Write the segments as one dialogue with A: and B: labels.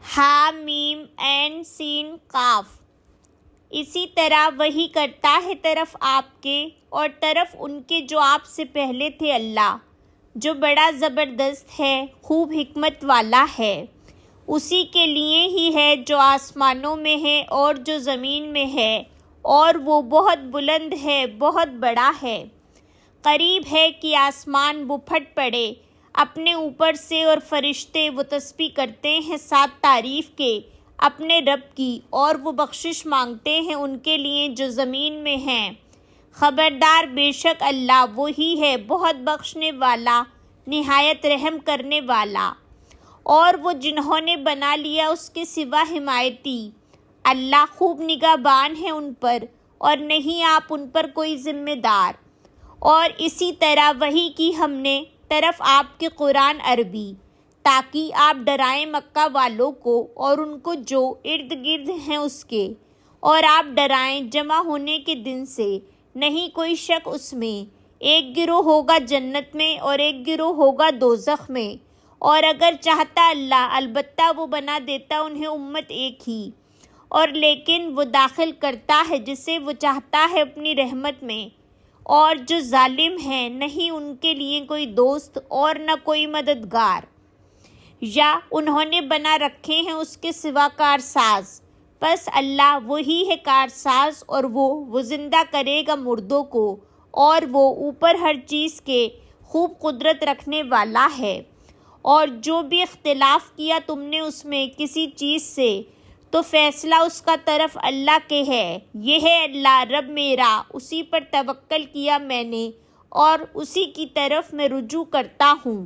A: ہا میم عین سین قاف۔ اسی طرح وہی کرتا ہے طرف آپ کے اور طرف ان کے جو آپ سے پہلے تھے اللہ، جو بڑا زبردست ہے، خوب حکمت والا ہے۔ اسی کے لیے ہی ہے جو آسمانوں میں ہے اور جو زمین میں ہے، اور وہ بہت بلند ہے، بہت بڑا ہے۔ قریب ہے کہ آسمان وہ پھٹ پڑے اپنے اوپر سے، اور فرشتے وہ تسبیح کرتے ہیں ساتھ تعریف کے اپنے رب کی، اور وہ بخشش مانگتے ہیں ان کے لیے جو زمین میں ہیں۔ خبردار بے شک اللہ وہی ہے بہت بخشنے والا، نہایت رحم کرنے والا۔ اور وہ جنہوں نے بنا لیا اس کے سوا حمایتی، اللہ خوب نگہبان ہے ان پر، اور نہیں آپ ان پر کوئی ذمہ دار۔ اور اسی طرح وحی کی ہم نے طرف آپ کے قرآن عربی، تاکہ آپ ڈرائیں مکہ والوں کو اور ان کو جو ارد گرد ہیں اس کے، اور آپ ڈرائیں جمع ہونے کے دن سے، نہیں کوئی شک اس میں، ایک گروہ ہوگا جنت میں اور ایک گروہ ہوگا دوزخ میں، اور اگر چاہتا اللہ البتہ وہ بنا دیتا انہیں امت ایک ہی، اور لیکن وہ داخل کرتا ہے جسے وہ چاہتا ہے اپنی رحمت میں، اور جو ظالم ہیں نہیں ان کے لیے کوئی دوست اور نہ کوئی مددگار۔ یا انہوں نے بنا رکھے ہیں اس کے سوا کارساز، پس اللہ وہی ہے کارساز، اور وہ زندہ کرے گا مردوں کو، اور وہ اوپر ہر چیز کے خوب قدرت رکھنے والا ہے۔ اور جو بھی اختلاف کیا تم نے اس میں کسی چیز سے، تو فیصلہ اس کا طرف اللہ کے ہے۔ یہ ہے اللہ رب میرا، اسی پر توکل کیا میں نے، اور اسی کی طرف میں رجوع کرتا ہوں۔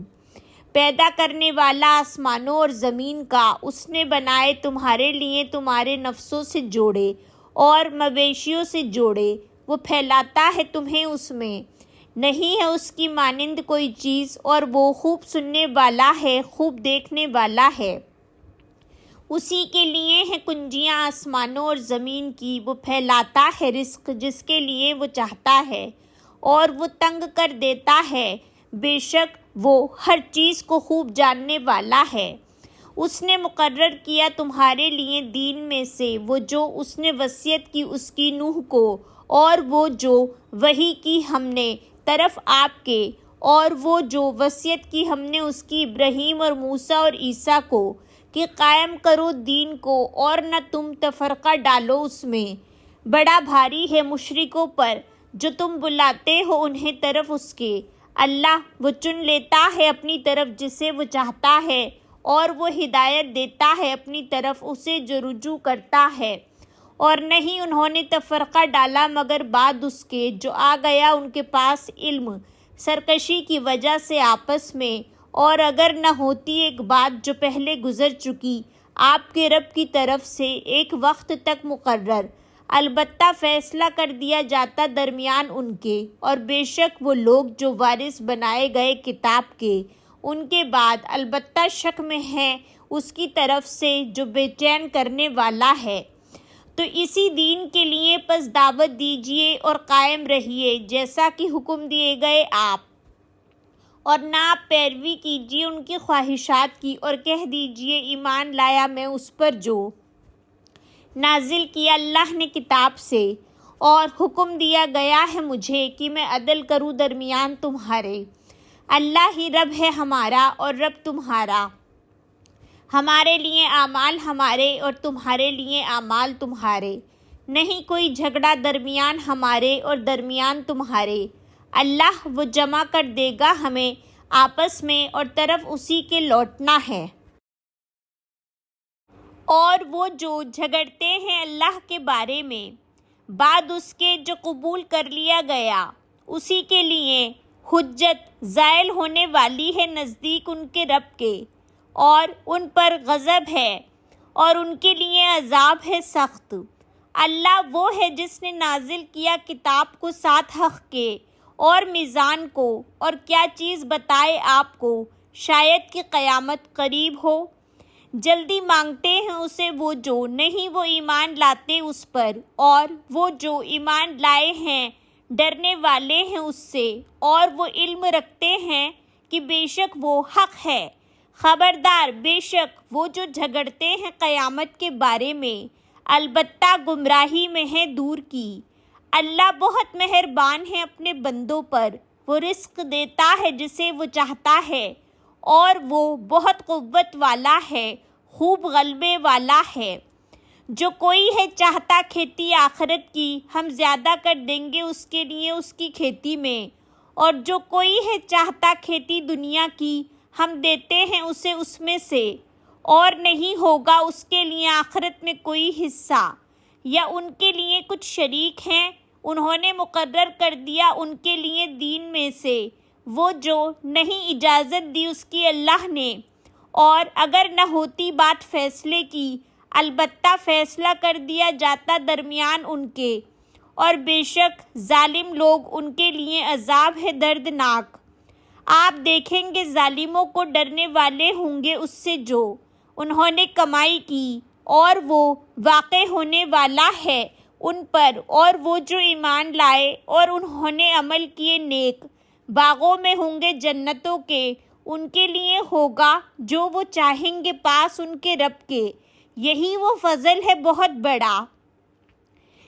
A: پیدا کرنے والا آسمانوں اور زمین کا، اس نے بنائے تمہارے لیے تمہارے نفسوں سے جوڑے اور مویشیوں سے جوڑے، وہ پھیلاتا ہے تمہیں اس میں، نہیں ہے اس کی مانند کوئی چیز، اور وہ خوب سننے والا ہے، خوب دیکھنے والا ہے۔ اسی کے لیے ہیں کنجیاں آسمانوں اور زمین کی، وہ پھیلاتا ہے رزق جس کے لیے وہ چاہتا ہے، اور وہ تنگ کر دیتا ہے، بے شک وہ ہر چیز کو خوب جاننے والا ہے۔ اس نے مقرر کیا تمہارے لیے دین میں سے وہ جو اس نے وصیت کی اس کی نوح کو، اور وہ جو وحی کی ہم نے طرف آپ کے، اور وہ جو وصیت کی ہم نے اس کی ابراہیم اور موسیٰ اور عیسیٰ کو، کہ قائم کرو دین کو اور نہ تم تفرقہ ڈالو اس میں۔ بڑا بھاری ہے مشرکوں پر جو تم بلاتے ہو انہیں طرف اس کے، اللہ وہ چن لیتا ہے اپنی طرف جسے وہ چاہتا ہے، اور وہ ہدایت دیتا ہے اپنی طرف اسے جو رجوع کرتا ہے۔ اور نہیں انہوں نے تفرقہ ڈالا مگر بعد اس کے جو آ گیا ان کے پاس علم، سرکشی کی وجہ سے آپس میں، اور اگر نہ ہوتی ایک بات جو پہلے گزر چکی آپ کے رب کی طرف سے ایک وقت تک مقرر، البتہ فیصلہ کر دیا جاتا درمیان ان کے، اور بے شک وہ لوگ جو وارث بنائے گئے کتاب کے ان کے بعد البتہ شک میں ہیں اس کی طرف سے جو بے چین کرنے والا ہے۔ تو اسی دین کے لیے پس دعوت دیجیے اور قائم رہیے جیسا کہ حکم دیے گئے آپ، اور نہ آپ پیروی کیجیے ان کی خواہشات کی، اور کہہ دیجیے ایمان لایا میں اس پر جو نازل کیا اللہ نے کتاب سے، اور حکم دیا گیا ہے مجھے کہ میں عدل کروں درمیان تمہارے۔ اللہ ہی رب ہے ہمارا اور رب تمہارا، ہمارے لیے اعمال ہمارے اور تمہارے لیے اعمال تمہارے، نہیں کوئی جھگڑا درمیان ہمارے اور درمیان تمہارے۔ اللہ وہ جمع کر دے گا ہمیں آپس میں، اور طرف اسی کے لوٹنا ہے۔ اور وہ جو جھگڑتے ہیں اللہ کے بارے میں بعد اس کے جو قبول کر لیا گیا، اسی کے لیے حجت زائل ہونے والی ہے نزدیک ان کے رب کے، اور ان پر غضب ہے، اور ان کے لیے عذاب ہے سخت۔ اللہ وہ ہے جس نے نازل کیا کتاب کو ساتھ حق کے اور میزان کو، اور کیا چیز بتائے آپ کو شاید کہ قیامت قریب ہو۔ جلدی مانگتے ہیں اسے وہ جو نہیں وہ ایمان لاتے اس پر، اور وہ جو ایمان لائے ہیں ڈرنے والے ہیں اس سے، اور وہ علم رکھتے ہیں کہ بے شک وہ حق ہے۔ خبردار، بے شک وہ جو جھگڑتے ہیں قیامت کے بارے میں البتہ گمراہی میں ہے دور کی۔ اللہ بہت مہربان ہے اپنے بندوں پر، وہ رزق دیتا ہے جسے وہ چاہتا ہے، اور وہ بہت قوت والا ہے، خوب غلبے والا ہے۔ جو کوئی ہے چاہتا کھیتی آخرت کی، ہم زیادہ کر دیں گے اس کے لیے اس کی کھیتی میں، اور جو کوئی ہے چاہتا کھیتی دنیا کی، ہم دیتے ہیں اسے اس میں سے، اور نہیں ہوگا اس کے لیے آخرت میں کوئی حصہ۔ یا ان کے لیے کچھ شریک ہیں، انہوں نے مقرر کر دیا ان کے لیے دین میں سے وہ جو نہیں اجازت دی اس کی اللہ نے، اور اگر نہ ہوتی بات فیصلے کی، البتہ فیصلہ کر دیا جاتا درمیان ان کے، اور بے شک ظالم لوگ ان کے لیے عذاب ہے دردناک۔ آپ دیکھیں گے ظالموں کو ڈرنے والے ہوں گے اس سے جو انہوں نے کمائی کی، اور وہ واقع ہونے والا ہے ان پر، اور وہ جو ایمان لائے اور انہوں نے عمل کیے نیک، باغوں میں ہوں گے جنتوں کے، ان کے لیے ہوگا جو وہ چاہیں گے پاس ان کے رب کے، یہی وہ فضل ہے بہت بڑا۔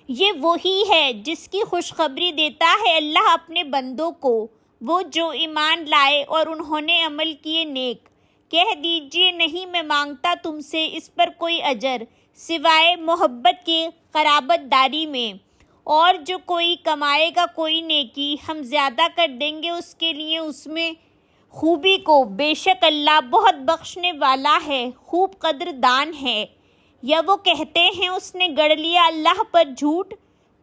A: یہ وہی ہے جس کی خوشخبری دیتا ہے اللہ اپنے بندوں کو، وہ جو ایمان لائے اور انہوں نے عمل کیے نیک۔ کہہ دیجئے نہیں میں مانگتا تم سے اس پر کوئی اجر سوائے محبت کے قرابت داری میں، اور جو کوئی کمائے گا کوئی نیکی، ہم زیادہ کر دیں گے اس کے لیے اس میں خوبی کو، بے شک اللہ بہت بخشنے والا ہے، خوب قدردان ہے۔ یا وہ کہتے ہیں اس نے گڑھ لیا اللہ پر جھوٹ،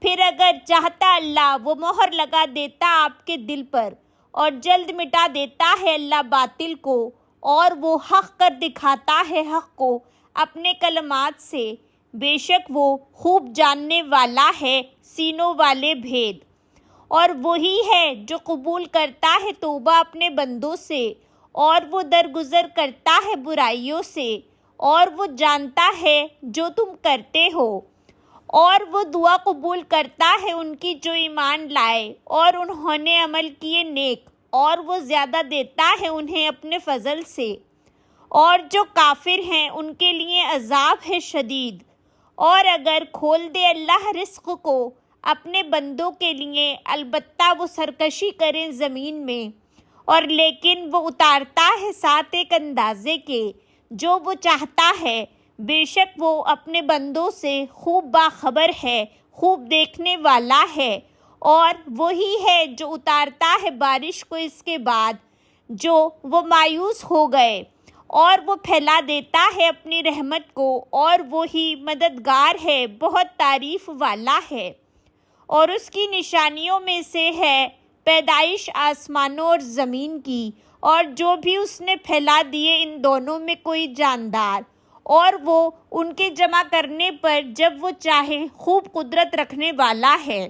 A: پھر اگر چاہتا اللہ وہ مہر لگا دیتا آپ کے دل پر، اور جلد مٹا دیتا ہے اللہ باطل کو، اور وہ حق کر دکھاتا ہے حق کو اپنے کلمات سے، بے شک وہ خوب جاننے والا ہے سینوں والے بھید۔ اور وہی ہے جو قبول کرتا ہے توبہ اپنے بندوں سے، اور وہ درگزر کرتا ہے برائیوں سے، اور وہ جانتا ہے جو تم کرتے ہو، اور وہ دعا قبول کرتا ہے ان کی جو ایمان لائے اور انہوں نے عمل کیے نیک، اور وہ زیادہ دیتا ہے انہیں اپنے فضل سے۔ اور جو کافر ہیں ان کے لیے عذاب ہے شدید۔ اور اگر کھول دے اللہ رزق کو اپنے بندوں کے لیے، البتہ وہ سرکشی کریں زمین میں، اور لیکن وہ اتارتا ہے ساتھ ایک اندازے کے جو وہ چاہتا ہے، بے شک وہ اپنے بندوں سے خوب باخبر ہے، خوب دیکھنے والا ہے۔ اور وہی ہے جو اتارتا ہے بارش کو اس کے بعد جو وہ مایوس ہو گئے، اور وہ پھیلا دیتا ہے اپنی رحمت کو، اور وہی مددگار ہے بہت تعریف والا ہے۔ اور اس کی نشانیوں میں سے ہے پیدائش آسمانوں اور زمین کی، اور جو بھی اس نے پھیلا دیے ان دونوں میں کوئی جاندار، اور وہ ان کے جمع کرنے پر جب وہ چاہے خوب قدرت رکھنے والا ہے۔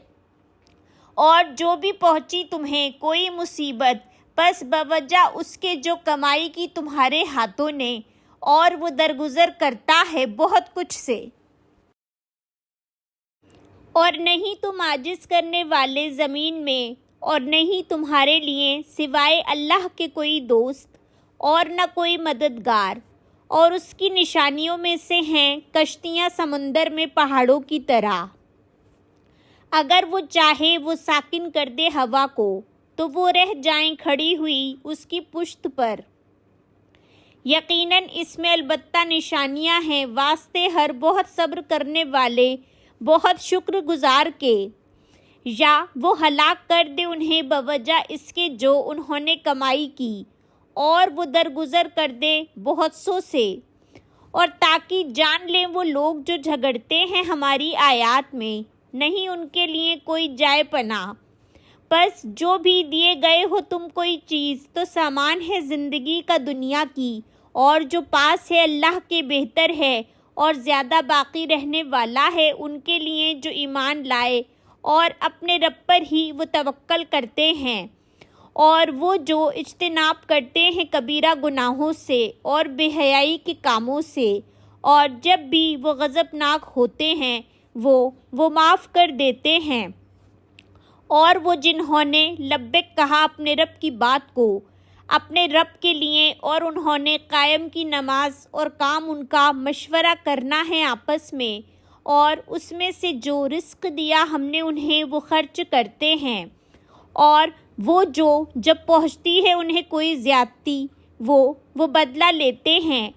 A: اور جو بھی پہنچی تمہیں کوئی مصیبت پس بوجہ اس کے جو کمائی کی تمہارے ہاتھوں نے، اور وہ درگزر کرتا ہے بہت کچھ سے۔ اور نہیں تم عاجز کرنے والے زمین میں، اور نہیں تمہارے لیے سوائے اللہ کے کوئی دوست اور نہ کوئی مددگار۔ اور اس کی نشانیوں میں سے ہیں کشتیاں سمندر میں پہاڑوں کی طرح، اگر وہ چاہے وہ ساکن کر دے ہوا کو تو وہ رہ جائیں کھڑی ہوئی اس کی پشت پر۔ یقیناً اس میں البتہ نشانیاں ہیں واسطے ہر بہت صبر کرنے والے، بہت شکر گزار کے۔ یا وہ ہلاک کر دے انہیں بوجہ اس کے جو انہوں نے کمائی کی، اور وہ درگزر کر دے بہت سو سے، اور تاکہ جان لیں وہ لوگ جو جھگڑتے ہیں ہماری آیات میں، نہیں ان کے لیے کوئی جائے پناہ۔ بس جو بھی دیے گئے ہو تم کوئی چیز تو سامان ہے زندگی کا دنیا کی، اور جو پاس ہے اللہ کے بہتر ہے اور زیادہ باقی رہنے والا ہے ان کے لیے جو ایمان لائے اور اپنے رب پر ہی وہ توکل کرتے ہیں، اور وہ جو اجتناب کرتے ہیں کبیرہ گناہوں سے اور بے حیائی کے کاموں سے، اور جب بھی وہ غضبناک ہوتے ہیں وہ معاف کر دیتے ہیں۔ اور وہ جنہوں نے لبیک کہا اپنے رب کی بات کو، اپنے رب کے لیے، اور انہوں نے قائم کی نماز اور کام ان کا مشورہ کرنا ہے آپس میں، اور اس میں سے جو رزق دیا ہم نے انہیں وہ خرچ کرتے ہیں، اور وہ جو جب پہنچتی ہے انہیں کوئی زیادتی وہ بدلہ لیتے ہیں،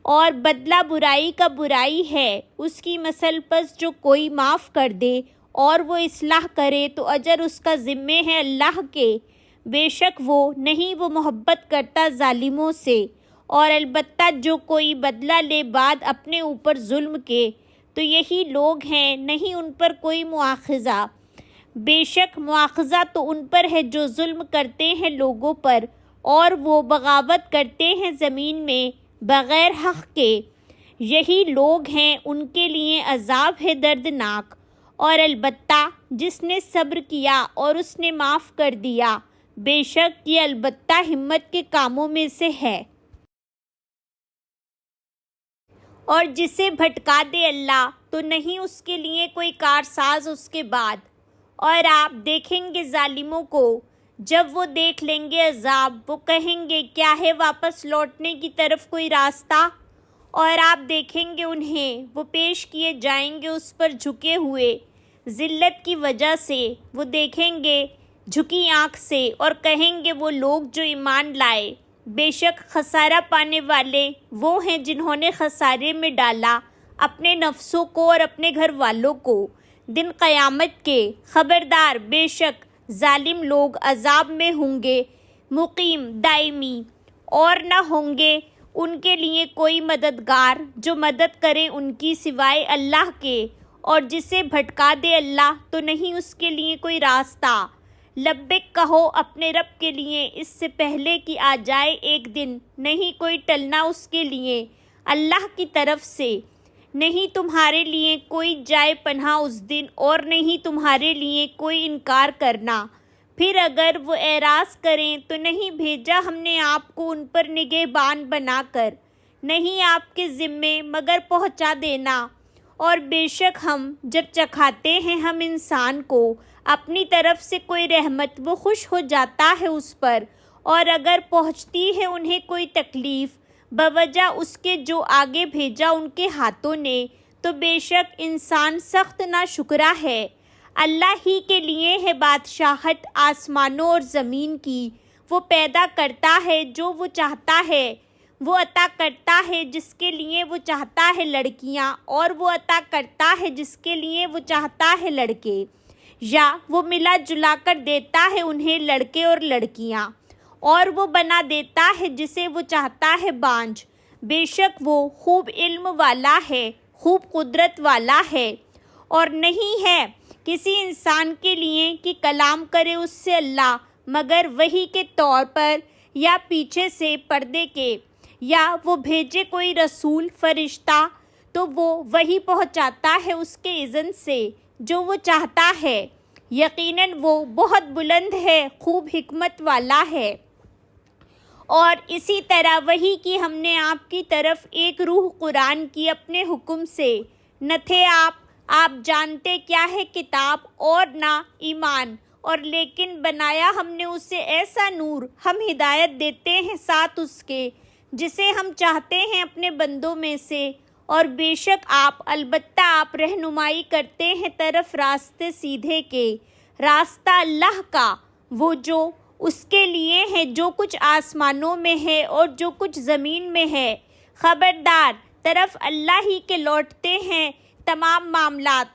A: اور بدلہ برائی کا برائی ہے اس کی مثل، پس جو کوئی معاف کر دے اور وہ اصلاح کرے تو اجر اس کا ذمے ہے اللہ کے، بے شک وہ محبت کرتا ظالموں سے، اور البتہ جو کوئی بدلہ لے بعد اپنے اوپر ظلم کے تو یہی لوگ ہیں، نہیں ان پر کوئی مواخذہ، بے شک مواخذہ تو ان پر ہے جو ظلم کرتے ہیں لوگوں پر، اور وہ بغاوت کرتے ہیں زمین میں بغیر حق کے، یہی لوگ ہیں ان کے لیے عذاب ہے دردناک، اور البتہ جس نے صبر کیا اور اس نے معاف کر دیا، بے شک یہ البتہ ہمت کے کاموں میں سے ہے۔ اور جسے بھٹکا دے اللہ تو نہیں اس کے لیے کوئی کارساز اس کے بعد، اور آپ دیکھیں گے ظالموں کو جب وہ دیکھ لیں گے عذاب، وہ کہیں گے کیا ہے واپس لوٹنے کی طرف کوئی راستہ، اور آپ دیکھیں گے انہیں وہ پیش کیے جائیں گے اس پر جھکے ہوئے، ذلت کی وجہ سے وہ دیکھیں گے جھکی آنکھ سے، اور کہیں گے وہ لوگ جو ایمان لائے، بے شک خسارہ پانے والے وہ ہیں جنہوں نے خسارے میں ڈالا اپنے نفسوں کو اور اپنے گھر والوں کو دن قیامت کے، خبردار بے شک ظالم لوگ عذاب میں ہوں گے مقیم دائمی، اور نہ ہوں گے ان کے لیے کوئی مددگار جو مدد کرے ان کی سوائے اللہ کے، اور جسے بھٹکا دے اللہ تو نہیں اس کے لیے کوئی راستہ، لبیک کہو اپنے رب کے لیے اس سے پہلے کہ آ جائے ایک دن، نہیں کوئی ٹلنا اس کے لیے اللہ کی طرف سے، نہیں تمہارے لیے کوئی جائے پناہ اس دن، اور نہیں تمہارے لیے کوئی انکار کرنا، پھر اگر وہ اعراض کریں تو نہیں بھیجا ہم نے آپ کو ان پر نگہبان بنا کر، نہیں آپ کے ذمے مگر پہنچا دینا، اور بے شک ہم جب چکھاتے ہیں ہم انسان کو اپنی طرف سے کوئی رحمت وہ خوش ہو جاتا ہے اس پر، اور اگر پہنچتی ہے انہیں کوئی تکلیف بوجہ اس کے جو آگے بھیجا ان کے ہاتھوں نے، تو بے شک انسان سخت ناشکرا ہے۔ اللہ ہی کے لیے ہے بادشاہت آسمانوں اور زمین کی، وہ پیدا کرتا ہے جو وہ چاہتا ہے، وہ عطا کرتا ہے جس کے لیے وہ چاہتا ہے لڑکیاں، اور وہ عطا کرتا ہے جس کے لیے وہ چاہتا ہے لڑکے، یا وہ ملا جلا کر دیتا ہے انہیں لڑکے اور لڑکیاں، اور وہ بنا دیتا ہے جسے وہ چاہتا ہے بانجھ، بے شک وہ خوب علم والا ہے، خوب قدرت والا ہے۔ اور نہیں ہے کسی انسان کے لیے کہ کلام کرے اس سے اللہ مگر وحی کے طور پر، یا پیچھے سے پردے کے، یا وہ بھیجے کوئی رسول فرشتہ تو وہ وحی پہنچاتا ہے اس کے اذن سے جو وہ چاہتا ہے، یقیناً وہ بہت بلند ہے، خوب حکمت والا ہے۔ اور اسی طرح وحی کی ہم نے آپ کی طرف ایک روح قرآن کی اپنے حکم سے، نہ تھے آپ جانتے کیا ہے کتاب اور نہ ایمان، اور لیکن بنایا ہم نے اسے ایسا نور، ہم ہدایت دیتے ہیں ساتھ اس کے جسے ہم چاہتے ہیں اپنے بندوں میں سے، اور بے شک البتہ آپ رہنمائی کرتے ہیں طرف راستے سیدھے کے، راستہ اللہ کا، وہ جو اس کے لیے ہے جو کچھ آسمانوں میں ہے اور جو کچھ زمین میں ہے، خبردار طرف اللہ ہی کے لوٹتے ہیں تمام معاملات،